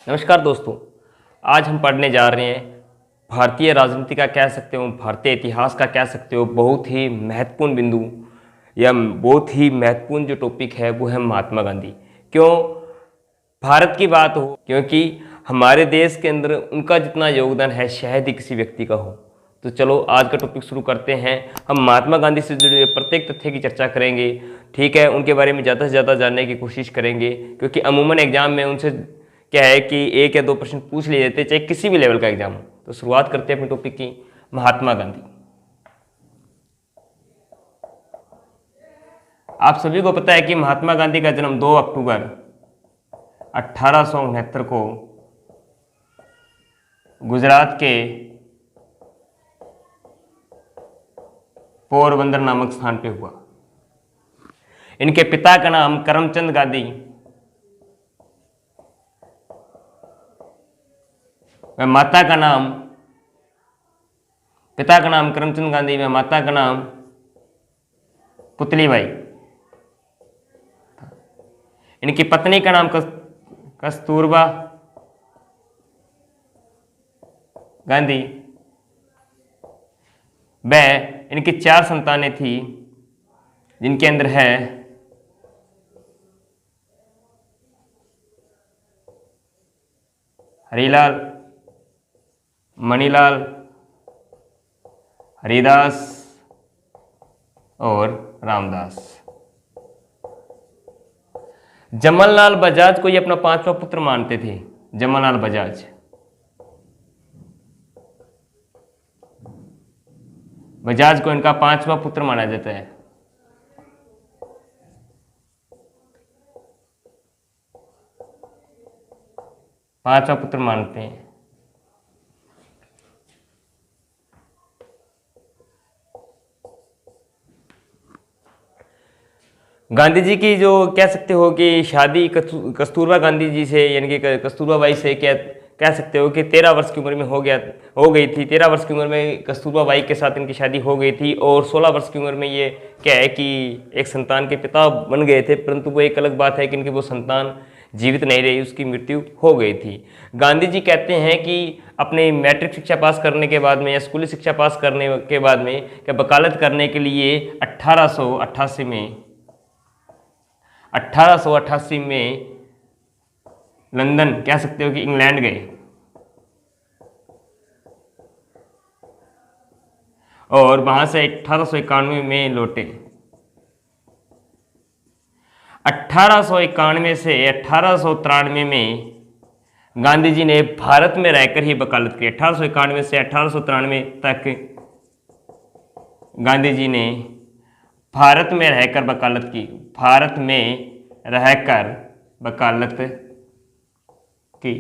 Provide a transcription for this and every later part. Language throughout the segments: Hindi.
नमस्कार दोस्तों। आज हम पढ़ने जा रहे हैं भारतीय राजनीति का कह सकते हो, भारतीय इतिहास का कह सकते हो, बहुत ही महत्वपूर्ण बिंदु या बहुत ही महत्वपूर्ण जो टॉपिक है वो है महात्मा गांधी। क्यों भारत की बात हो? क्योंकि हमारे देश के अंदर उनका जितना योगदान है शायद ही किसी व्यक्ति का हो। तो चलो आज का टॉपिक शुरू करते हैं। हम महात्मा गांधी से जुड़े प्रत्येक तथ्य की चर्चा करेंगे, ठीक है। उनके बारे में ज़्यादा से ज़्यादा जानने की कोशिश करेंगे, क्योंकि अमूमन एग्जाम में उनसे क्या है कि एक या दो प्रश्न पूछ लिए जाते हैं, चाहे किसी भी लेवल का एग्जाम हो। तो शुरुआत करते हैं अपने टॉपिक की। महात्मा गांधी, आप सभी को पता है कि महात्मा गांधी का जन्म 2 अक्टूबर 1869 को गुजरात के पोरबंदर नामक स्थान पे हुआ। इनके पिता का नाम करमचंद गांधी व माता का नाम, पिता का नाम करमचंद गांधी व माता का नाम पुतलीबाई। इनकी पत्नी का नाम कस्तूरबा गांधी। वह इनकी 4 संतानें थी, जिनके अंदर है हरिलाल, मणिलाल, हरिदास और रामदास। जमनलाल बजाज को ये अपना 5वां पुत्र मानते थे। जमनलाल बजाज, बजाज को इनका 5वां पुत्र माना जाता है। पांचवा पुत्र मानते हैं। गांधी जी की जो कह सकते हो कि शादी कस्तूरबा गांधी जी से, यानी कि कस्तूरबा बाई से क्या कह सकते हो कि 13 वर्ष की उम्र में हो गई थी। 13 वर्ष की उम्र में कस्तूरबा बाई के साथ इनकी शादी हो गई थी, और 16 वर्ष की उम्र में ये क्या है कि एक संतान के पिता बन गए थे। परंतु वो एक अलग बात है कि इनकी वो संतान जीवित नहीं रही, उसकी मृत्यु हो गई थी। गांधी जी कहते हैं कि अपने मैट्रिक शिक्षा पास करने के बाद में या स्कूली शिक्षा पास करने के बाद में क्या वकालत करने के लिए 1888 में लंदन, कह सकते हो कि इंग्लैंड गए, और वहां से 1891 में लौटे। 1891 से 1893 में गांधी जी ने भारत में रहकर ही वकालत की। 1891 से 1893 तक गांधी जी ने भारत में रहकर वकालत की। भारत में रहकर वकालत की।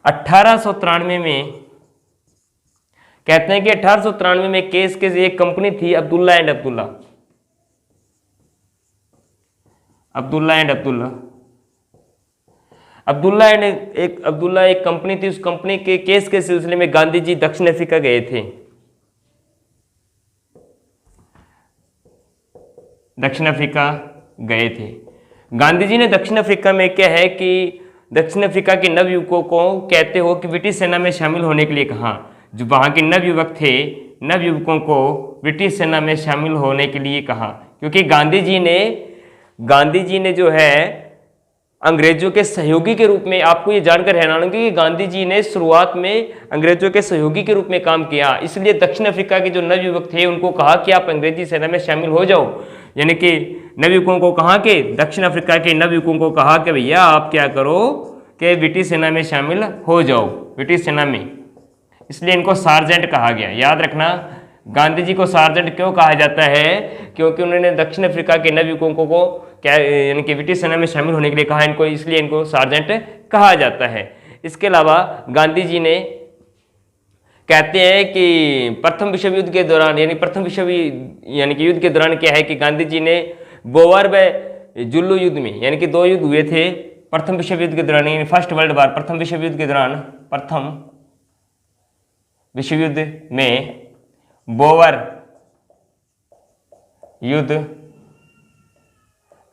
1893 में कहते हैं कि 1893 में केस के एक कंपनी थी, अब्दुल्ला एंड अब्दुल्ला एक कंपनी थी। उस कंपनी के केस के सिलसिले में गांधी जी दक्षिण अफ्रीका गए थे। गांधी जी ने दक्षिण अफ्रीका में क्या है कि दक्षिण अफ्रीका के नवयुवकों को कहते हो कि ब्रिटिश सेना में शामिल होने के लिए कहा। जो वहां के नवयुवक थे, नवयुवकों को ब्रिटिश सेना में शामिल होने के लिए कहा, क्योंकि गांधी जी ने जो है अंग्रेजों के सहयोगी के रूप में, आपको ये जानकर हैरान होंगे कि गांधी जी ने शुरुआत में अंग्रेजों के सहयोगी के रूप में काम किया। इसलिए दक्षिण अफ्रीका के जो नवयुवक थे उनको कहा कि आप अंग्रेजी सेना में शामिल हो जाओ। यानी कि नवयुवकों को कहा कि दक्षिण अफ्रीका के नवयुवकों को कहा कि भैया आप क्या करो कि ब्रिटिश सेना में शामिल हो जाओ, ब्रिटिश सेना में। इसलिए इनको सार्जेंट कहा गया। याद रखना, गांधी जी को सार्जेंट क्यों कहा जाता है? क्योंकि उन्होंने दक्षिण अफ्रीका के नवयुवकों को क्या यानी कि ब्रिटिश सेना में शामिल होने के लिए कहा इनको, इसलिए इनको सार्जेंट कहा जाता है। इसके अलावा गांधी जी ने कहते हैं कि प्रथम विश्व युद्ध के दौरान, यानी कि युद्ध के दौरान क्या है कि गांधी जी ने बोवर व जुल्लू युद्ध में, यानी कि 2 युद्ध हुए थे प्रथम विश्व युद्ध के दौरान, यानी फर्स्ट वर्ल्ड वार, प्रथम विश्व युद्ध के दौरान, प्रथम विश्व युद्ध में बोवर युद्ध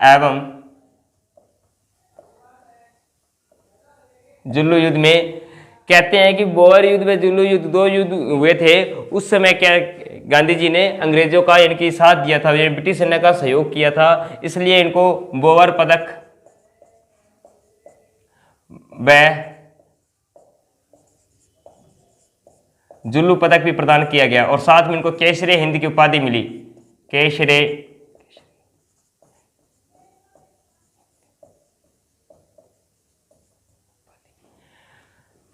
एवं जुल्लू युद्ध में कहते हैं कि बोअर युद्ध में जुल्लू युद्ध 2 युद्ध हुए थे। उस समय क्या गांधी जी ने अंग्रेजों का इनकी साथ दिया था, ब्रिटिश सेना का सहयोग किया था, इसलिए इनको बोअर पदक व जुल्लू पदक भी प्रदान किया गया और साथ में इनको केसरे हिंद की उपाधि मिली। केसरे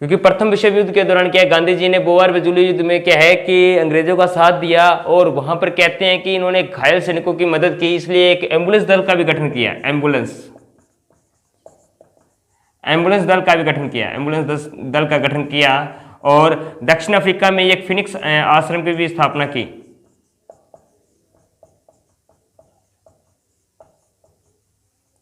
क्योंकि प्रथम विश्व युद्ध के दौरान क्या है, गांधी जी ने बोअर व जुल्लू युद्ध में क्या है कि अंग्रेजों का साथ दिया और वहां पर कहते हैं कि इन्होंने घायल सैनिकों की मदद की, इसलिए एक एम्बुलेंस दल का भी गठन किया। एम्बुलेंस दल का भी गठन किया, एम्बुलेंस दल का गठन किया और दक्षिण अफ्रीका में एक फिनिक्स आश्रम की भी स्थापना की।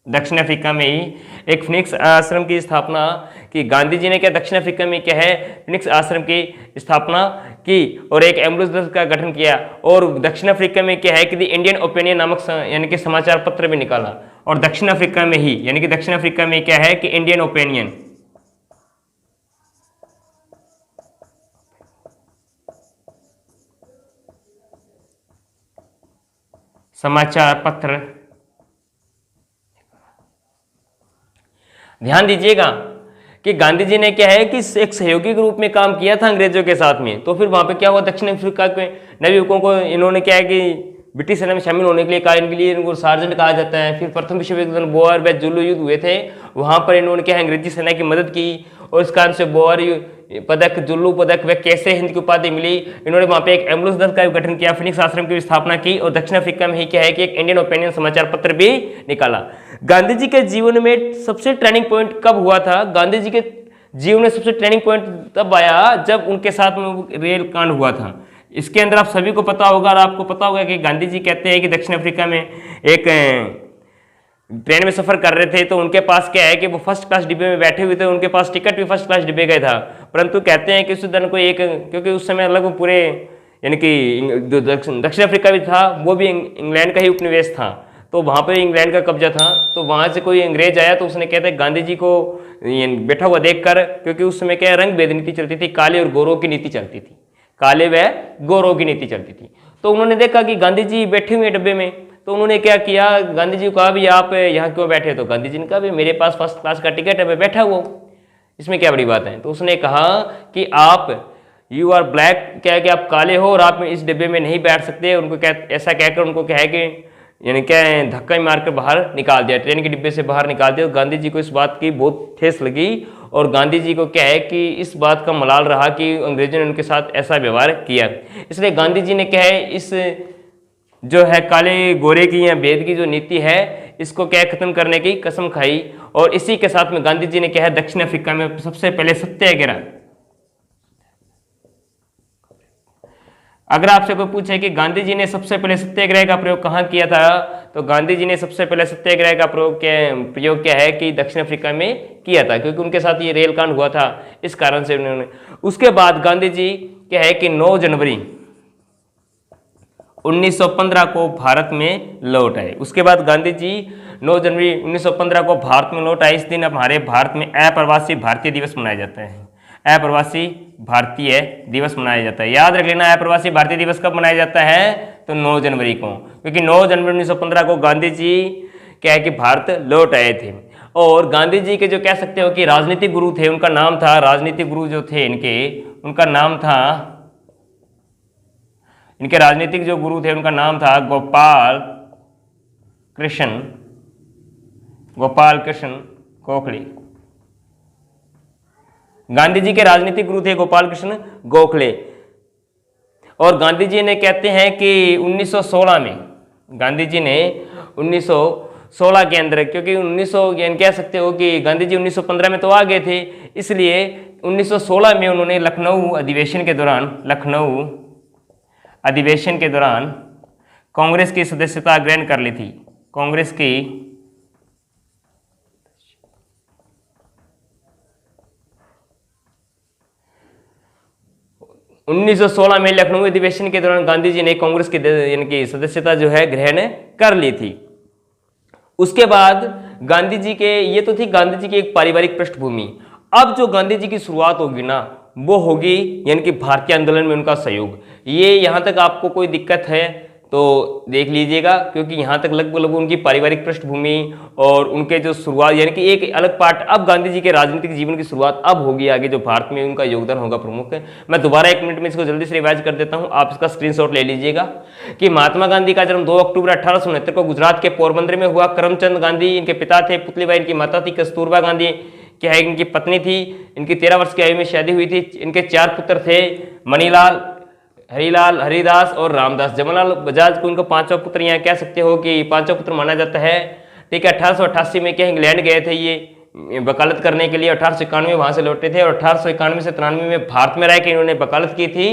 दक्षिण अफ्रीका में ही एक फिनिक्स आश्रम की स्थापना की। गांधी जी ने क्या दक्षिण अफ्रीका में क्या है फिनिक्स आश्रम की स्थापना की और एक एम्बुलेंस दल का गठन किया और दक्षिण अफ्रीका में क्या है कि द इंडियन ओपिनियन नामक यानी कि समाचार पत्र भी निकाला। और दक्षिण अफ्रीका में ही यानी कि दक्षिण अफ्रीका में क्या है कि इंडियन ओपिनियन समाचार पत्र। ध्यान दीजिएगा कि गांधी जी ने क्या है कि एक सहयोगी के रूप में काम किया था अंग्रेजों के साथ में। तो फिर वहां पे क्या हुआ, दक्षिण अफ्रीका के नवयुवकों को इन्होंने क्या है कि ब्रिटिश सेना में शामिल होने के लिए कहा, इनके लिए इनको सार्जेंट कहा जाता है। फिर प्रथम विश्व युद्ध बोअर व जुल्लू युद्ध हुए थे, वहां पर इन्होंने क्या है अंग्रेजी सेना की मदद की और इस कारण से बोअर पदक, जुल्लू पदक व कैसे हिंद की उपाधि मिली। इन्होंने वहां पे एक एम्बुलेंस दल का गठन किया, फिनिक्स आश्रम की स्थापना की और दक्षिण अफ्रीका में ही क्या है कि एक इंडियन ओपिनियन समाचार पत्र भी निकाला। गांधी जी के जीवन में सबसे टर्निंग पॉइंट कब हुआ था? गांधी जी के जीवन में सबसे टर्निंग पॉइंट तब आया जब उनके साथ में रेल कांड हुआ था। इसके अंदर आप सभी को पता होगा और आपको पता होगा कि गांधी जी कहते हैं कि दक्षिण अफ्रीका में एक ट्रेन में सफर कर रहे थे तो उनके पास क्या है कि वो फर्स्ट क्लास डिब्बे में बैठे हुए थे, उनके पास टिकट भी फर्स्ट क्लास डिब्बे का था। परंतु कहते हैं कि उस दिन को एक, क्योंकि उस समय लगभग पूरे यानी कि दक्षिण अफ्रीका भी था, वो भी इंग्लैंड का ही उपनिवेश था, तो वहाँ पर इंग्लैंड का कब्जा था। तो वहाँ से कोई अंग्रेज आया तो उसने कहते हैं गांधी जी को बैठा हुआ देखकर, क्योंकि उस समय क्या रंग भेद नीति चलती थी, काले और गोरों की नीति चलती थी, काले व गोरों की नीति चलती थी। तो उन्होंने देखा कि गांधी जी बैठे हुए डब्बे में, तो उन्होंने क्या किया, गांधी जी को कहा भी आप यहाँ क्यों बैठे? तो गांधी जी ने कहा भी मेरे पास फर्स्ट क्लास का टिकट है, मैं बैठा हुआ, इसमें क्या बड़ी बात है? तो उसने कहा कि आप यू आर ब्लैक, क्या है कि आप काले हो और आप इस डिब्बे में नहीं बैठ सकते। उनको क्या ऐसा कहकर उनको क्या है कि यानी क्या धक्का मारकर बाहर निकाल दिया, ट्रेन के डिब्बे से बाहर निकाल दिया। तो गांधी जी को इस बात की बहुत ठेस लगी और गांधी जी को क्या है कि इस बात का मलाल रहा कि अंग्रेजों ने उनके साथ ऐसा व्यवहार किया। इसलिए गांधी जी ने क्या है इस जो है काले गोरे की या भेद की जो नीति है इसको क्या खत्म करने की कसम खाई। और इसी के साथ में गांधी जी ने क्या है दक्षिण अफ्रीका में सबसे पहले सत्याग्रह। अगर आपसे कोई पूछे कि गांधी जी ने सबसे पहले सत्याग्रह का प्रयोग कहाँ किया था, तो गांधी जी ने सबसे पहले सत्याग्रह का प्रयोग क्या है कि दक्षिण अफ्रीका में किया था, क्योंकि उनके साथ ये रेल कांड हुआ था, इस कारण से उन्होंने। उसके बाद गांधी जी क्या है कि 9 जनवरी 1915 को भारत में लौट आए। उसके बाद गांधी जी 9 जनवरी 1915 को भारत में लौट आए। इस दिन हमारे भारत में अप्रवासी भारतीय दिवस मनाया जाता है, अप्रवासी भारतीय दिवस मनाया जाता है। याद रख लेना, अप्रवासी भारतीय दिवस कब मनाया जाता है? तो 9 जनवरी को, क्योंकि 9 जनवरी 1915 को गांधी जी क्या है कि भारत लौट आए थे। और गांधी जी के जो कह सकते हो कि राजनीतिक गुरु थे, उनका नाम था, राजनीतिक गुरु जो थे इनके, उनका नाम था, इनके राजनीतिक जो गुरु थे उनका नाम था गोपाल कृष्ण गोखले। गांधी जी के राजनीतिक गुरु थे गोपाल कृष्ण गोखले। और गांधी जी ने कहते हैं कि 1916 में, गांधी जी ने 1916 के अंदर, क्योंकि 1900 कह सकते हो कि गांधी जी 1915 में तो आ गए थे, इसलिए 1916 में उन्होंने लखनऊ अधिवेशन के दौरान कांग्रेस की सदस्यता ग्रहण कर ली थी। कांग्रेस की 1916 में लखनऊ अधिवेशन के दौरान गांधी जी ने कांग्रेस की यानी कि सदस्यता जो है ग्रहण कर ली थी। उसके बाद गांधी जी के, ये तो थी गांधी जी की एक पारिवारिक पृष्ठभूमि। अब जो गांधी जी की शुरुआत होगी ना, वो होगी यानी कि भारतीय आंदोलन में उनका सहयोग। ये यहाँ तक आपको कोई दिक्कत है तो देख लीजिएगा, क्योंकि यहाँ तक लगभग उनकी पारिवारिक पृष्ठभूमि और उनके जो शुरुआत यानी कि एक अलग पार्ट, अब गांधी जी के राजनीतिक जीवन की शुरुआत अब होगी आगे, जो भारत में उनका योगदान होगा प्रमुख है। मैं दोबारा 1 मिनट में इसको जल्दी से रिवाइज कर देता हूँ, आप इसका स्क्रीनशॉट ले लीजिएगा कि महात्मा गांधी का जन्म 2 अक्टूबर 1869 को गुजरात के पोरबंदर में हुआ। करमचंद गांधी इनके पिता थे, पुतलीबाई इनकी माता थी, कस्तूरबा गांधी क्या है इनकी पत्नी थी। इनकी 13 वर्ष की आयु में शादी हुई थी। इनके 4 पुत्र थे, मणिलाल, हरिलाल, हरिदास और रामदास। जमनालाल बजाज को इनको 5वां पुत्र यहाँ कह सकते हो कि 5वां पुत्र माना जाता है। ठीक है, 1888 में क्या इंग्लैंड गए थे ये वकालत करने के लिए, 1891 वहां से लौटे थे और 1891 से 93 में भारत में रह के इन्होंने वकालत की थी।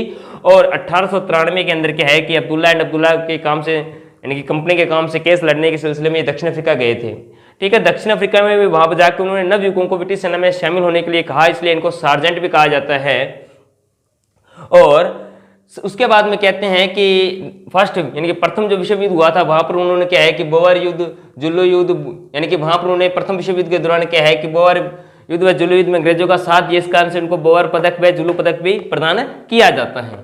और 1893 के अंदर क्या है कि अब्दुल्ला एंड अब्दुल्ला के काम से यानी कि कंपनी के काम से केस लड़ने के सिलसिले में दक्षिण अफ्रीका गए थे। ठीक है, दक्षिण अफ्रीका में भी वहां पर जाकर उन्होंने नवयुवकों को ब्रिटिश सेना में शामिल होने के लिए कहा, इसलिए इनको सार्जेंट भी कहा जाता है। और उसके बाद में कहते हैं कि फर्स्ट यानी कि प्रथम जो विश्व युद्ध हुआ था वहां पर उन्होंने क्या है कि बोअर युद्ध, जुल्लू युद्ध, यानी कि वहां पर उन्होंने प्रथम विश्व युद्ध के दौरान क्या है कि बोअर युद्ध व जुल्लू युद्ध में अंग्रेजों का साथ, इस कारण से उनको बोअर पदक व जुल्लू पदक भी प्रदान किया जाता है।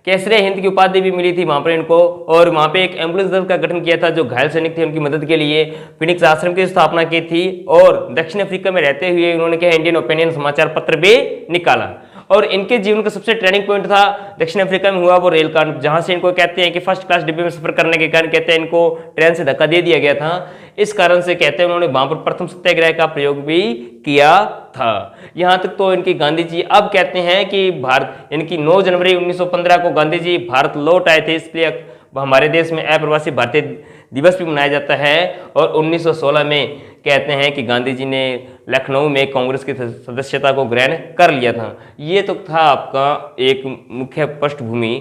केसरे हिंद की उपाधि भी मिली थी वहां पर इनको। और वहां पे एक एम्बुलेंस दल का गठन किया था जो घायल सैनिक थे उनकी मदद के लिए। फिनिक्स आश्रम की स्थापना की थी और दक्षिण अफ्रीका में रहते हुए उन्होंने क्या इंडियन ओपिनियन समाचार पत्र भी निकाला। और इनके जीवन का सबसे ट्रेनिंग पॉइंट था दक्षिण अफ्रीका में हुआ वो रेल कांड, जहां से इनको कहते हैं कि फर्स्ट क्लास डिब्बे में सफर करने के कारण कहते हैं इनको ट्रेन से धक्का दे दिया गया था। इस कारण से कहते हैं उन्होंने वहां पर प्रथम सत्याग्रह का प्रयोग भी किया था। यहां तक तो इनकी गांधी जी अब कहते हैं कि भारत इनकी 9 जनवरी 1915 को गांधी जी भारत लौट आए थे, इसलिए हमारे देश में अप्रवासी भारतीय दिवस भी मनाया जाता है। और 1916 में कहते हैं कि गांधी जी ने लखनऊ में कांग्रेस की सदस्यता को ग्रहण कर लिया था। ये तो था आपका एक मुख्य पृष्ठभूमि,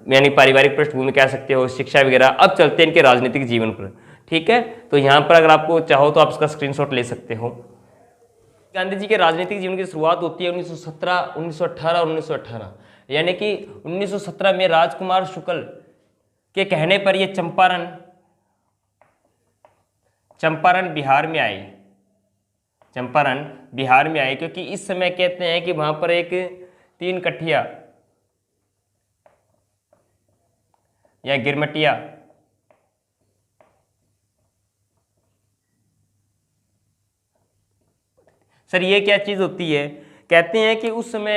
यानी पारिवारिक पृष्ठभूमि कह सकते हो, शिक्षा वगैरह। अब चलते हैं इनके राजनीतिक जीवन पर। ठीक है, तो यहाँ पर अगर आपको चाहो तो आप इसका स्क्रीनशॉट ले सकते हो। गांधी जी के राजनीतिक जीवन की शुरुआत होती है 1917, 1918 और 1918, यानी कि 1917 में राजकुमार शुक्ल के कहने पर ये चंपारण बिहार में आए। चंपारण बिहार में आए क्योंकि इस समय कहते हैं कि वहां पर एक 3 कठिया या गिरमटिया सर ये क्या चीज होती है? कहते हैं कि उस समय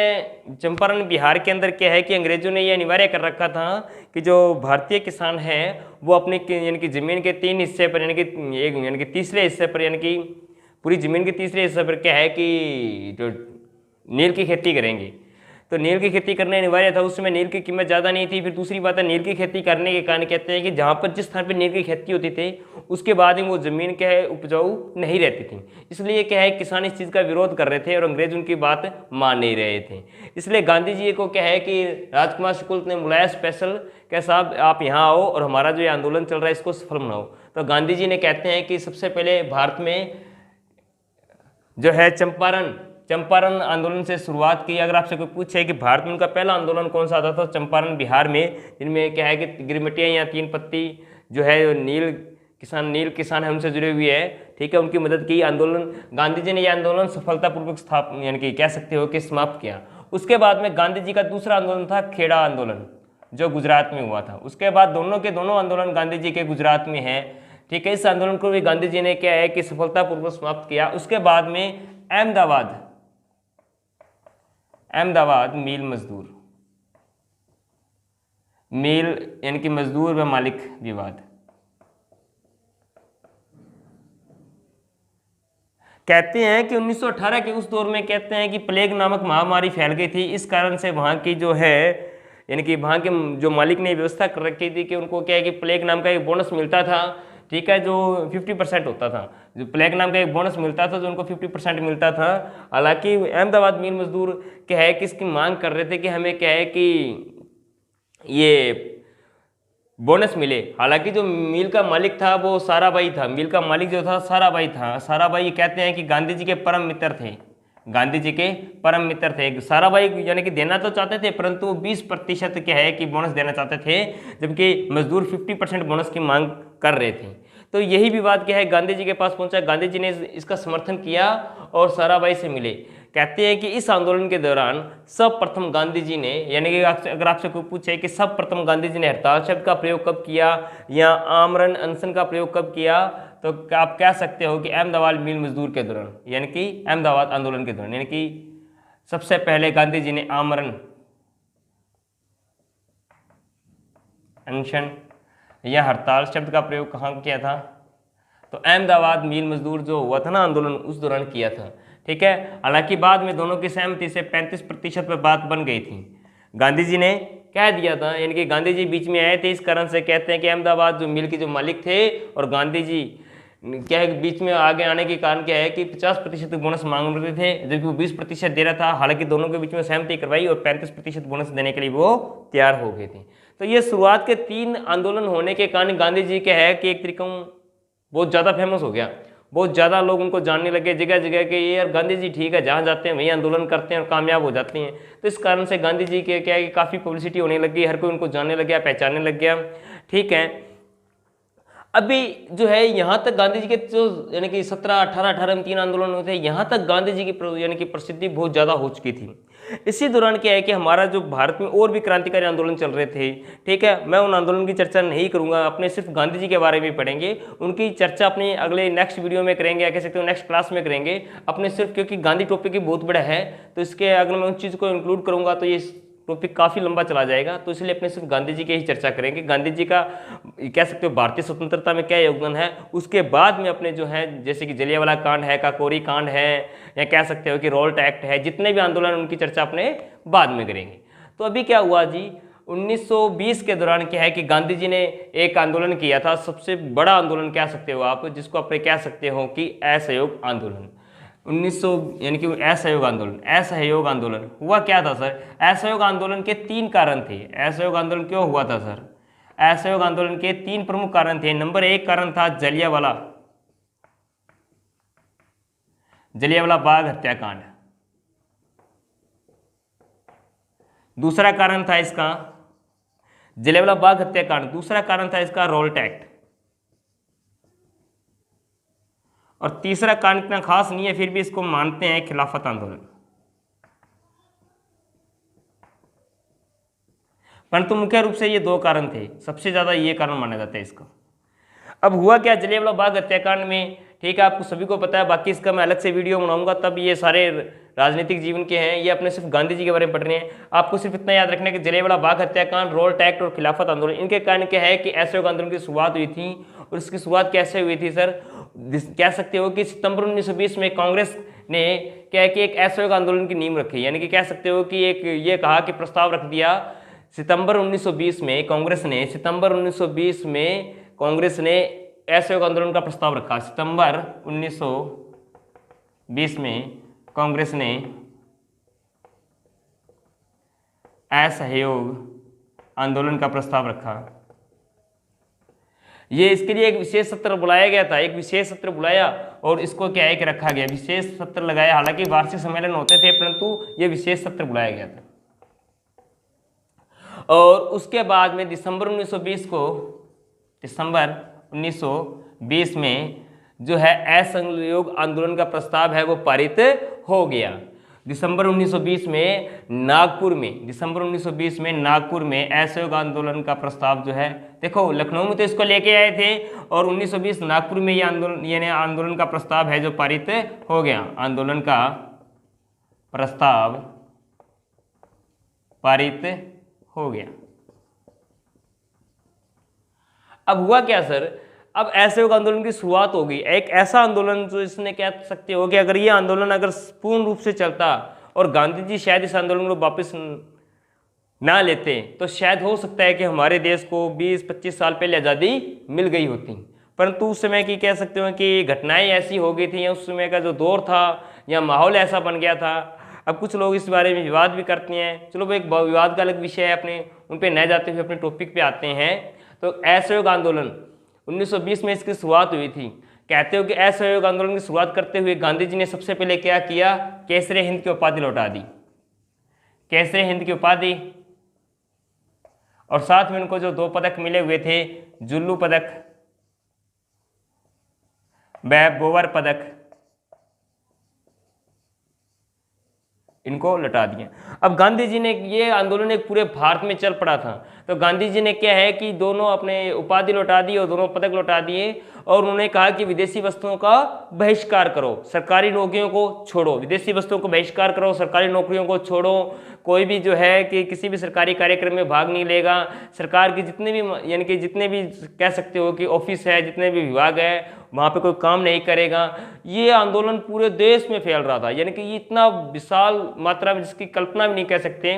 चंपारण बिहार के अंदर क्या है कि अंग्रेजों ने यह अनिवार्य कर रखा था कि जो भारतीय किसान हैं वो अपने यानी कि जमीन के 3 हिस्से पर यानी कि तीसरे हिस्से पर यानी कि पूरी जमीन के तीसरे हिस्से पर क्या है कि जो नील की खेती करेंगे। तो नील की खेती करना अनिवार्य था। उस समय नील की कीमत ज़्यादा नहीं थी। फिर दूसरी बात है, नील की खेती करने के कारण कहते हैं कि जहाँ पर जिस स्थान पर नील की खेती होती थी उसके बाद ही वो ज़मीन क्या है उपजाऊ नहीं रहती थी। इसलिए क्या है किसान इस चीज़ का विरोध कर रहे थे और अंग्रेज उनकी बात मान नहीं रहे थे। इसलिए गांधी जी को क्या है कि राजकुमार शुक्ल ने बुलाया स्पेशल, क्या साहब आप यहाँ आओ और हमारा जो ये आंदोलन चल रहा है इसको सफल बनाओ। तो गांधी जी ने कहते हैं कि सबसे पहले भारत में जो है चंपारण आंदोलन से शुरुआत की। अगर आपसे कोई पूछे कि भारत में उनका पहला आंदोलन कौन सा था तो चंपारण बिहार में, जिनमें क्या है कि गिरमिटियाँ या 3 पत्ती जो है नील किसान है उनसे जुड़े हुए हैं। ठीक है, उनकी मदद की। आंदोलन गांधी जी ने यह आंदोलन सफलतापूर्वक यानी कि कह सकते हो कि समाप्त किया। उसके बाद में गांधी जी का दूसरा आंदोलन था खेड़ा आंदोलन जो गुजरात में हुआ था। उसके बाद दोनों के दोनों आंदोलन गांधी जी के गुजरात में हैं। ठीक है, इस आंदोलन को भी गांधी जी ने क्या है कि सफलतापूर्वक समाप्त किया। उसके बाद में अहमदाबाद मिल यानी कि मजदूर व मालिक विवाद। कहते हैं कि 1918 के उस दौर में कहते हैं कि प्लेग नामक महामारी फैल गई थी। इस कारण से वहाँ की जो है यानी कि वहाँ के जो मालिक ने व्यवस्था कर रखी थी कि उनको क्या है कि प्लेग नाम का एक बोनस मिलता था। ठीक है, जो 50% होता था, जो प्लेग नाम का एक बोनस मिलता था जो उनको 50% मिलता था। हालांकि अहमदाबाद मिल मजदूर क्या है कि इसकी मांग कर रहे थे कि हमें क्या है कि ये बोनस मिले। हालांकि जो मिल का मालिक था वो साराभाई था। मिल का मालिक जो था साराभाई था। साराभाई कहते हैं कि गांधी जी के परम मित्र थे। साराभाई यानी कि देना तो चाहते थे परंतु वो 20% क्या है कि बोनस देना चाहते थे, जबकि मजदूर 50% बोनस की मांग कर रहे थे। तो यही विवाद क्या है गांधी जी के पास पहुंचा। गांधी जी ने इसका समर्थन किया और साराभाई से मिले। कहते हैं कि इस आंदोलन के दौरान सर्वप्रथम गांधी जी ने, यानी कि अगर आपसे कोई पूछे कि सर्वप्रथम गांधी जी ने हड़ताल शब्द का प्रयोग कब किया या आमरण अनशन का प्रयोग कब किया, तो आप कह सकते हो कि अहमदाबाद मिल मजदूर के दौरान, यानी कि अहमदाबाद आंदोलन के दौरान, यानी कि सबसे पहले गांधी जी ने आमरण अनशन या हड़ताल शब्द का प्रयोग कहाँ किया था, तो अहमदाबाद मिल मजदूर जो हुआ था ना आंदोलन, उस दौरान किया था। ठीक है, हालांकि बाद में दोनों की सहमति से 35% पर बात बन गई थी। गांधी जी ने कह दिया था, यानी कि गांधी जी बीच में आए थे, इस कारण से कहते हैं कि अहमदाबाद जो मिल के जो मालिक थे और गांधी जी क्या है, बीच में आगे आने के कारण क्या है कि 50% बोनस मांग रहे थे, जबकि वो 20% दे रहा था। हालांकि दोनों के बीच में सहमति करवाई और 35% बोनस देने के लिए वो तैयार हो गए थे। तो ये शुरुआत के 3 आंदोलन होने के कारण गांधी जी के है कि एक तरीका बहुत ज़्यादा फेमस हो गया, बहुत ज़्यादा लोग उनको जानने लगे जगह जगह के, ये यार गांधी जी ठीक है, जहाँ जाते हैं वहीं आंदोलन करते हैं और कामयाब हो जाते हैं। तो इस कारण से गांधी जी के क्या है कि काफ़ी पब्लिसिटी होने लगी, हर कोई उनको जानने लग गया, पहचानने लग गया। ठीक है, अभी जो है यहाँ तक गांधी जी के जो यानी कि 18 में 3 आंदोलन हुए थे, यहाँ तक गांधी जी की यानी कि प्रसिद्धि बहुत ज़्यादा हो चुकी थी। इसी दौरान क्या है कि हमारा जो भारत में और भी क्रांतिकारी आंदोलन चल रहे थे। ठीक है, मैं उन आंदोलन की चर्चा नहीं करूँगा, अपने सिर्फ गांधी जी के बारे में पढ़ेंगे, उनकी चर्चा अपने अगले नेक्स्ट वीडियो में करेंगे, या कह सकते हो नेक्स्ट क्लास में करेंगे अपने सिर्फ, क्योंकि गांधी टॉपिक ही बहुत बड़ा है। तो इसके अगर मैं उन चीज़ को इंक्लूड करूँगा तो ये टॉपिक काफ़ी लंबा चला जाएगा, तो इसलिए अपने सिर्फ गांधी जी के ही चर्चा करेंगे। गांधी जी का कह सकते हो भारतीय स्वतंत्रता में क्या योगदान है, उसके बाद में अपने जो है जैसे कि जलियांवाला कांड है, काकोरी कांड है, या कह सकते हो कि रोल्ट एक्ट है, जितने भी आंदोलन उनकी चर्चा अपने बाद में करेंगे। तो अभी क्या हुआ जी, 1920 के दौरान क्या है कि गांधी जी ने एक आंदोलन किया था, सबसे बड़ा आंदोलन कह सकते हो आप, जिसको आप कह सकते हो कि असहयोग आंदोलन। 1900 यानी कि असहयोग आंदोलन। असहयोग आंदोलन हुआ क्या था सर? असहयोग आंदोलन के 3 कारण थे। असहयोग आंदोलन क्यों हुआ था सर? असहयोग आंदोलन के 3 प्रमुख कारण थे। नंबर 1 कारण था जलियांवाला बाग हत्याकांड। दूसरा कारण था इसका जलियांवाला बाग हत्याकांड। दूसरा कारण था इसका रोल्ट एक्ट। और तीसरा कारण इतना खास नहीं है, फिर भी इसको मानते हैं, खिलाफत आंदोलन। परंतु मुख्य रूप से ये 2 कारण थे, सबसे ज्यादा ये कारण माना जाता है इसको। अब हुआ क्या जलियांवाला बाग हत्याकांड में, ठीक है, आपको सभी को पता है, बाकी इसका मैं अलग से वीडियो बनाऊंगा, तब ये सारे राजनीतिक जीवन के हैं, ये अपने सिर्फ गांधी जी के बारे में पढ़ रहे हैं। आपको सिर्फ इतना याद रखना है कि जलियांवाला बाग हत्याकांड, रोल्ट एक्ट और खिलाफत आंदोलन, इनके कारण क्या है कि असहयोग आंदोलन की शुरुआत हुई थी। और इसकी शुरुआत कैसे हुई थी सर? कह सकते हो कि सितंबर 1920 में कांग्रेस ने क्या है कि एक असहयोग आंदोलन की नींव रखी, यानी कि कह सकते हो कि एक ये कहा कि प्रस्ताव रख दिया सितंबर 1920 में कांग्रेस ने, सितंबर 1920 में कांग्रेस ने असहयोग आंदोलन का प्रस्ताव रखा। सितंबर 1920 में कांग्रेस ने असहयोग आंदोलन का प्रस्ताव रखा। ये इसके लिए एक विशेष सत्र बुलाया गया था, एक विशेष सत्र बुलाया और इसको क्या है कि रखा गया, विशेष सत्र लगाया। हालांकि वार्षिक सम्मेलन होते थे, परंतु ये विशेष सत्र बुलाया गया था। और उसके बाद में दिसंबर 1920 में जो है असहयोग आंदोलन का प्रस्ताव है वो पारित हो गया। दिसंबर 1920 में नागपुर में असहयोग आंदोलन का प्रस्ताव जो है, देखो लखनऊ में तो इसको लेके आए थे, और 1920 नागपुर में ये आंदोलन का प्रस्ताव है जो पारित हो गया। आंदोलन का प्रस्ताव पारित हो गया। अब हुआ क्या सर? अब असहयोग आंदोलन की शुरुआत हो गई, एक ऐसा आंदोलन जो इसने कह सकते हो कि अगर ये आंदोलन अगर पूर्ण रूप से चलता और गांधी जी शायद इस आंदोलन को वापस ना लेते, तो शायद हो सकता है कि हमारे देश को 20-25 साल पहले आज़ादी मिल गई होती। परंतु उस समय की कह सकते हो कि घटनाएं ऐसी हो गई थी, या उस समय का जो दौर था या माहौल ऐसा बन गया था। अब कुछ लोग इस बारे में विवाद भी करते हैं, चलो भाई एक विवाद का अलग विषय है, अपने उन पे न जाते हुए अपने टॉपिक पे आते हैं। तो असहयोग आंदोलन 1920 में इसकी शुरुआत हुई थी। कहते हो कि असहयोग आंदोलन की शुरुआत करते हुए गांधी जी ने सबसे पहले क्या किया? केसरे हिंद की उपाधि लौटा दी, केसरे हिंद की उपाधि। और साथ में उनको जो 2 पदक मिले हुए थे, जुल्लू पदक व बोवर पदक, इनको लौटा दिया। अब गांधी जी ने ये आंदोलन एक पूरे भारत में चल पड़ा था, तो गांधी जी ने क्या है कि दोनों अपने उपाधि लौटा दी और दोनों पदक लौटा दिए, और उन्होंने कहा कि विदेशी वस्तुओं का बहिष्कार करो, सरकारी नौकरियों को छोड़ो, विदेशी वस्तुओं को बहिष्कार करो, सरकारी नौकरियों को छोड़ो, कोई भी जो है कि किसी भी सरकारी कार्यक्रम में भाग नहीं लेगा, सरकार की जितने भी यानी कि जितने भी कह सकते हो कि ऑफिस है, जितने भी विभाग है, वहाँ पे कोई काम नहीं करेगा। ये आंदोलन पूरे देश में फैल रहा था, यानी कि ये इतना विशाल मात्रा में जिसकी कल्पना भी नहीं कर सकते,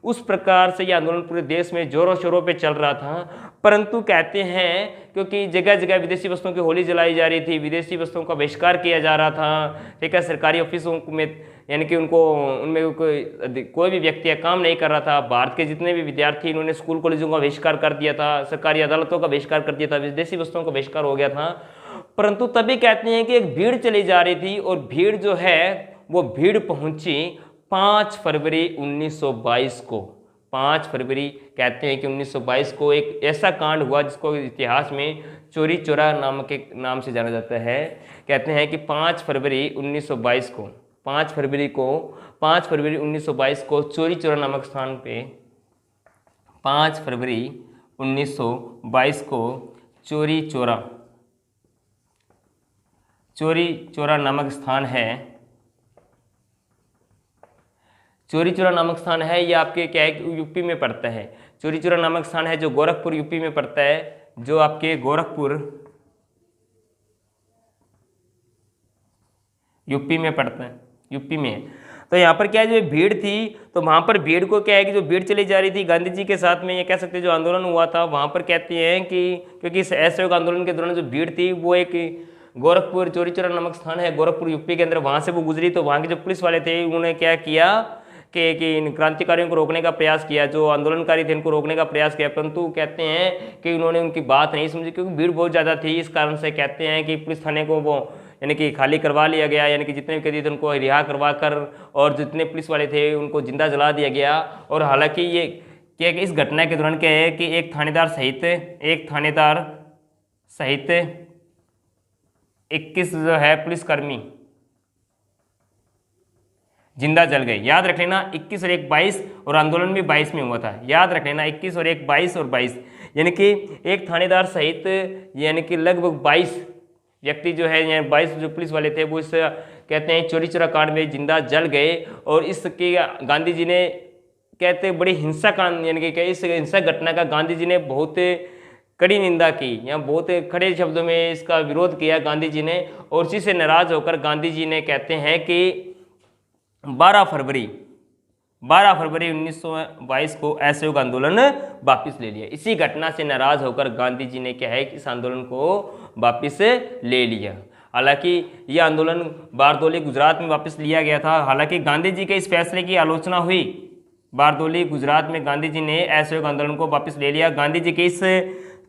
उस प्रकार से ये आंदोलन पूरे देश में जोरों शोरों पे चल रहा था। परंतु कहते हैं क्योंकि जगह जगह विदेशी वस्तुओं की होली जलाई जा रही थी, विदेशी वस्तुओं का बहिष्कार किया जा रहा था, ठीक है, सरकारी ऑफिसों में यानी कि उनको उनमें कोई भी व्यक्ति काम नहीं कर रहा था, भारत के जितने भी विद्यार्थी इन्होंने स्कूल कॉलेजों का बहिष्कार कर दिया था, सरकारी अदालतों का बहिष्कार कर दिया था, विदेशी वस्तुओं का बहिष्कार हो गया था। परंतु तभी कहते हैं कि एक भीड़ चली जा रही थी, और भीड़ जो है वो भीड़ पहुंची 5 फरवरी 1922 को। 5 फरवरी कहते हैं कि 1922 को एक ऐसा कांड हुआ जिसको इतिहास में चोरी चौरा नाम के नाम से जाना जाता है। कहते हैं कि 5 फरवरी 1922 को 5 फरवरी 1922 को चोरी चौरा नामक स्थान पे 5 फरवरी 1922 को चोरी चौरा नामक स्थान है। चोरी चौरा नामक स्थान है, ये आपके क्या है यूपी में पड़ता है। चोरी चौरा नामक स्थान है जो गोरखपुर यूपी में पड़ता है, जो आपके गोरखपुर यूपी में पड़ता है, यूपी में है। तो यहाँ पर क्या है जो भीड़ थी, तो वहाँ पर भीड़ को क्या है कि जो भीड़ चली जा रही थी गांधी जी के साथ में, ये कह सकते हैं जो आंदोलन हुआ था, वहाँ पर कहते हैं कि क्योंकि इस असहयोग आंदोलन के दौरान जो भीड़ थी वो एक गोरखपुर चोरी चौरा नामक स्थान है गोरखपुर यूपी के अंदर, वहाँ से वो गुजरी। तो वहाँ के जो पुलिस वाले थे उन्होंने क्या किया कि इन क्रांतिकारियों को रोकने का प्रयास किया, जो आंदोलनकारी थे इनको रोकने का प्रयास किया, परंतु कहते हैं कि उन्होंने उनकी बात नहीं समझी, क्योंकि भीड़ बहुत ज़्यादा थी। इस कारण से कहते हैं कि पुलिस थाने को वो यानी कि खाली करवा लिया गया, यानी कि जितने भी कैदी थे उनको रिहा करवा कर, और जितने पुलिस वाले थे उनको जिंदा जला दिया गया। और हालांकि ये क्या इस घटना के दौरान क्या है कि एक थानेदार सहित 21 जो है पुलिसकर्मी जिंदा जल गए। याद रख लेना 21 और 1 22, और आंदोलन भी 22 में हुआ था। याद रख लेना 21 और 1 22 और 22, यानी कि एक थानेदार सहित यानी कि लगभग 22 व्यक्ति जो है, 22 जो पुलिस वाले थे वो इस कहते हैं चोरी चौरा कांड में जिंदा जल गए। और इसकी गांधी जी ने कहते बड़ी हिंसा कांड यानी कि इस हिंसक घटना का गांधी जी ने बहुत कड़ी निंदा की, या बहुत खड़े शब्दों में इसका विरोध किया गांधी जी ने। और इसी से नाराज होकर गांधी जी ने कहते हैं कि 12 फरवरी 1922 को असहयोग आंदोलन वापस ले लिया। इसी घटना से नाराज होकर गांधी जी ने क्या है कि इस आंदोलन को वापस ले लिया। हालांकि यह आंदोलन बारदोली गुजरात में वापस लिया गया था। हालांकि गांधी जी के इस फैसले की आलोचना हुई। बारदोली गुजरात में गांधी जी ने असहयोग आंदोलन को वापस ले लिया। गांधी जी के इस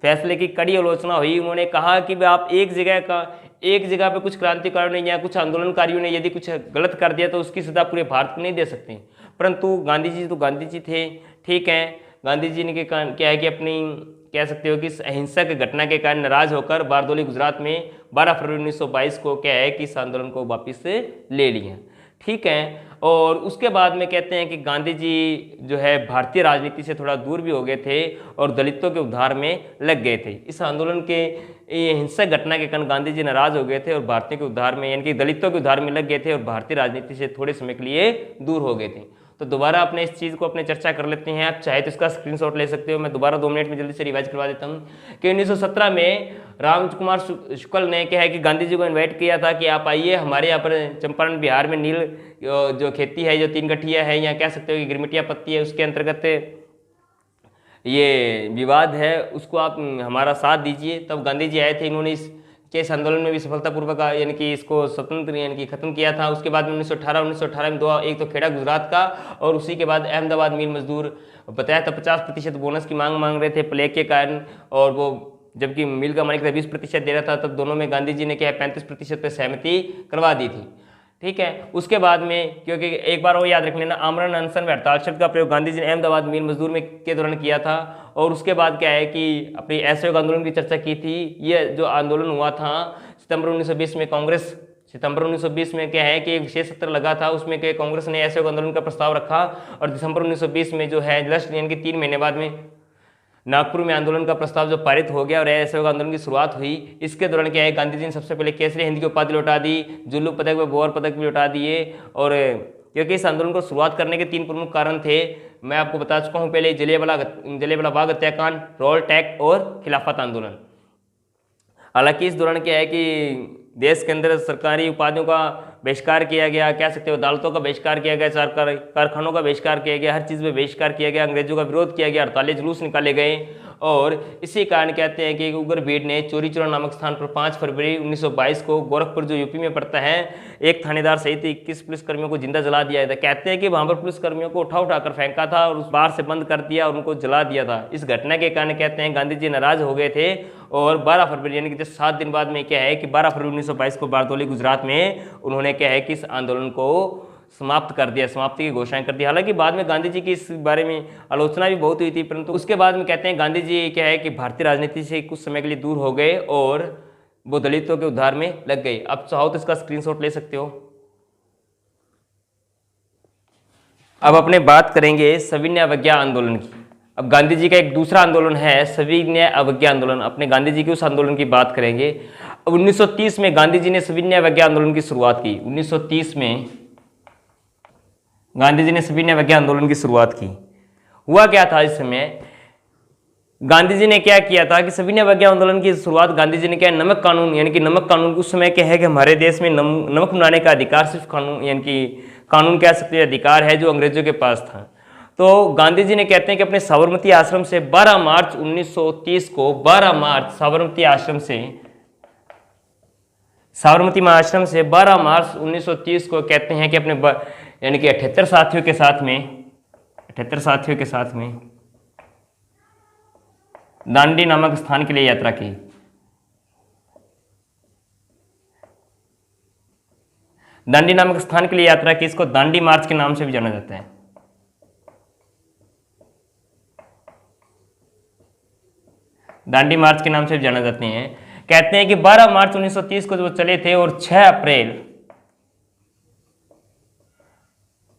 फैसले की कड़ी आलोचना हुई। उन्होंने कहा कि आप एक जगह पे कुछ क्रांतिकारियों ने या कुछ आंदोलनकारियों ने यदि कुछ गलत कर दिया तो उसकी सजा पूरे भारत को नहीं दे सकते। परंतु गांधी जी तो गांधी जी थे, ठीक है। गांधी जी ने क्या है कि अपनी कह सकते हो कि इस अहिंसक घटना के कारण नाराज होकर बारदोली गुजरात में 12 फरवरी 1922 को क्या है कि इस आंदोलन को वापस ले लिया, ठीक है। और उसके बाद में कहते हैं कि गांधी जी जो है भारतीय राजनीति से थोड़ा दूर भी हो गए थे और दलितों के उद्धार में लग गए थे। इस आंदोलन के हिंसक घटना के कारण गांधी जी नाराज हो गए थे और भारतीयों के उद्धार में यानी कि दलितों के उद्धार में लग गए थे और भारतीय राजनीति से थोड़े समय के लिए दूर हो गए थे। तो दोबारा अपने इस चीज़ को अपने चर्चा कर लेते हैं। आप चाहे तो इसका स्क्रीनशॉट ले सकते हो। मैं दोबारा 2 मिनट में जल्दी से रिवाइज करवा देता हूँ कि 1917 में रामकुमार शुक्ल ने क्या है कि गांधी जी को इनवाइट किया था कि आप आइए हमारे यहाँ पर चंपारण बिहार में नील जो खेती है, जो 3 गठिया है या कह सकते हो कि गिरमिटिया पत्ती है, उसके अंतर्गत ये विवाद है, उसको आप हमारा साथ दीजिए। तब गांधी जी आए थे। इन्होंने इस आंदोलन में भी सफलतापूर्वक यानी कि इसको स्वतंत्र यानी कि खत्म किया था। उसके बाद में 1918 में 2 एक तो खेड़ा गुजरात का और उसी के बाद अहमदाबाद मिल मजदूर बताया था 50% बोनस की मांग रहे थे प्लेग के कारण, और वो जबकि मिल का मालिक 20% दे रहा था। तब दोनों में गांधी जी ने क्या है 35% पर सहमति करवा दी थी, ठीक है। उसके बाद में क्योंकि एक बार वो याद रख लेना, आमरण अनशन व हड़ताल शब्द का प्रयोग गांधी जी ने अहमदाबाद मिल मजदूर में के दौरान किया था। और उसके बाद क्या है कि अपनी असहयोग आंदोलन की चर्चा की थी। ये जो आंदोलन हुआ था सितंबर 1920 में कांग्रेस सितंबर 1920 में क्या है कि एक विशेष सत्र लगा था, उसमें कि कांग्रेस ने असहयोग आंदोलन का प्रस्ताव रखा और दिसंबर 1920 में जो है जस्ट यानी कि 3 महीने बाद में नागपुर में आंदोलन का प्रस्ताव जो पारित हो गया और असहयोग आंदोलन की शुरुआत हुई। इसके दौरान क्या है, गांधी जी ने सबसे पहले केसरी हिंद की उपाधि लौटा दी, जुल्लू पदक व गौर पदक भी लौटा दिए। और क्योंकि इस आंदोलन को शुरुआत करने के 3 प्रमुख कारण थे, मैं आपको बता चुका हूँ पहले, जलियांवाला बाग हत्याकांड, रोल टैक्स और खिलाफत आंदोलन। हालांकि इस दौरान क्या है कि देश के अंदर सरकारी उपाधियों का बहिष्कार किया गया, कह सकते हो अदालतों का बहिष्कार किया गया, सरकार कारखानों का बहिष्कार किया गया, हर चीज़ में बहिष्कार किया गया, अंग्रेजों का विरोध किया गया, हड़ताली जुलूस निकाले गए। और इसी कारण कहते हैं कि उग्र भीड़ ने चोरी चौरा नामक स्थान पर 5 फरवरी 1922 को गोरखपुर जो यूपी में पड़ता है, एक थानेदार सहित 21 पुलिसकर्मियों को जिंदा जला दिया था। कहते हैं कि वहां पर पुलिसकर्मियों को उठाकर फेंका था और उस बार से बंद कर दिया और उनको जला दिया था। इस घटना के कारण कहते हैं गांधी जी नाराज हो गए थे और 12 फरवरी यानी कि 7 दिन बाद में क्या है कि 12 फरवरी 1922 को बारदोली गुजरात में उन्होंने क्या है कि इस आंदोलन को समाप्त कर दिया, समाप्ति की घोषणा कर दी। हालांकि बाद में गांधी जी की इस बारे में आलोचना भी बहुत हुई थी, परंतु उसके बाद में कहते हैं गांधी जी क्या है कि भारतीय राजनीति से कुछ समय के लिए दूर हो गए और वो दलितों के उद्धार में लग गए। अब चाहो तो इसका स्क्रीनशॉट ले सकते हो। अब अपने बात करेंगे सविनय अवज्ञा आंदोलन की। अब गांधी जी का एक दूसरा आंदोलन है सविनय अवज्ञा आंदोलन, अपने गांधी जी के उस आंदोलन की बात करेंगे। अब 1930 में गांधी जी ने सविनय अवज्ञा आंदोलन की शुरुआत की। 1930 में गांधी जी ने सविनय अवज्ञा आंदोलन की शुरुआत की। हुआ क्या था इस समय, गांधी जी ने क्या किया था कि सविनय अवज्ञा आंदोलन की शुरुआत गांधी जी ने क्या, नमक कानून यानी कि नमक कानून उस समय क्या है कि हमारे देश में नमक बनाने का अधिकार सिर्फ कानून यानी कि कानून कह सकते हैं अधिकार है जो अंग्रेजों के पास था। तो गांधी जी ने कहते हैं कि अपने साबरमती आश्रम से 12 मार्च 1930 को 12 मार्च साबरमती आश्रम से 12 मार्च 1930 को कहते हैं कि अपने यानी कि 78 साथियों के साथ में दांडी नामक स्थान के लिए यात्रा की। दांडी नामक स्थान के लिए यात्रा की, इसको दांडी मार्च के नाम से भी जाना जाता है। दांडी मार्च के नाम से भी जाना जाते हैं। कहते हैं कि 12 मार्च 1930 को जो चले थे और 6 अप्रैल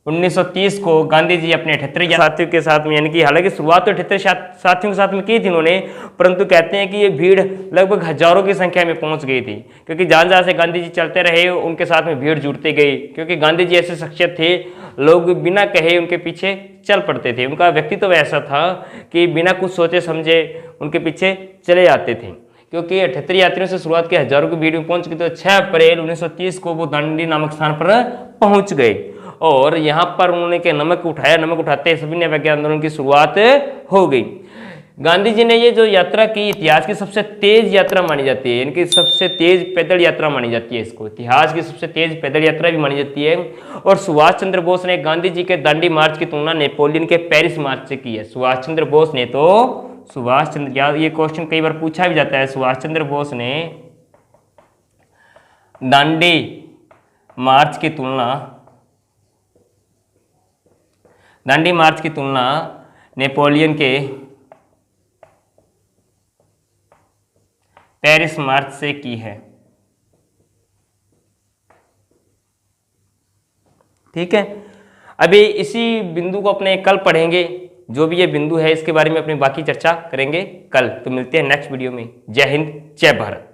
1930 को गांधी जी अपने 78 साथियों के साथ में, यानी कि हालांकि शुरुआत तो 78 साथियों के साथ में की थी उन्होंने, परंतु कहते हैं कि ये भीड़ लगभग हजारों की संख्या में पहुंच गई थी, क्योंकि जहां जहां से गांधी जी चलते रहे उनके साथ में भीड़ जुड़ते गई। क्योंकि गांधी जी ऐसे शख्सियत थे, लोग बिना कहे उनके पीछे चल पड़ते थे। उनका व्यक्तित्व ऐसा था कि बिना कुछ सोचे समझे उनके पीछे चले जाते थे। क्योंकि 78 यात्रियों से शुरुआत की हजारों की भीड़ में पहुंच गई, तो 6 अप्रैल 1930 को वो दांडी नामक स्थान पर पहुंच गए और यहाँ पर उन्होंने के नमक उठाया। नमक उठाते सविनय अवज्ञा आंदोलन की शुरुआत हो गई। गांधी जी ने ये जो यात्रा की, इतिहास की सबसे तेज यात्रा मानी जाती है, यानी कि सबसे तेज पैदल यात्रा मानी जाती है। इसको इतिहास की सबसे तेज पैदल यात्रा भी मानी जाती है। और सुभाष चंद्र बोस ने गांधी जी के दांडी मार्च की तुलना नेपोलियन के पेरिस मार्च से की है। सुभाष चंद्र बोस ने ये क्वेश्चन कई बार पूछा भी जाता है, सुभाष चंद्र बोस ने दांडी मार्च की तुलना नेपोलियन के पेरिस मार्च से की है। ठीक है, अभी इसी बिंदु को अपने कल पढ़ेंगे। जो भी ये बिंदु है इसके बारे में अपनी बाकी चर्चा करेंगे कल। तो मिलते हैं नेक्स्ट वीडियो में। जय हिंद, जय भारत।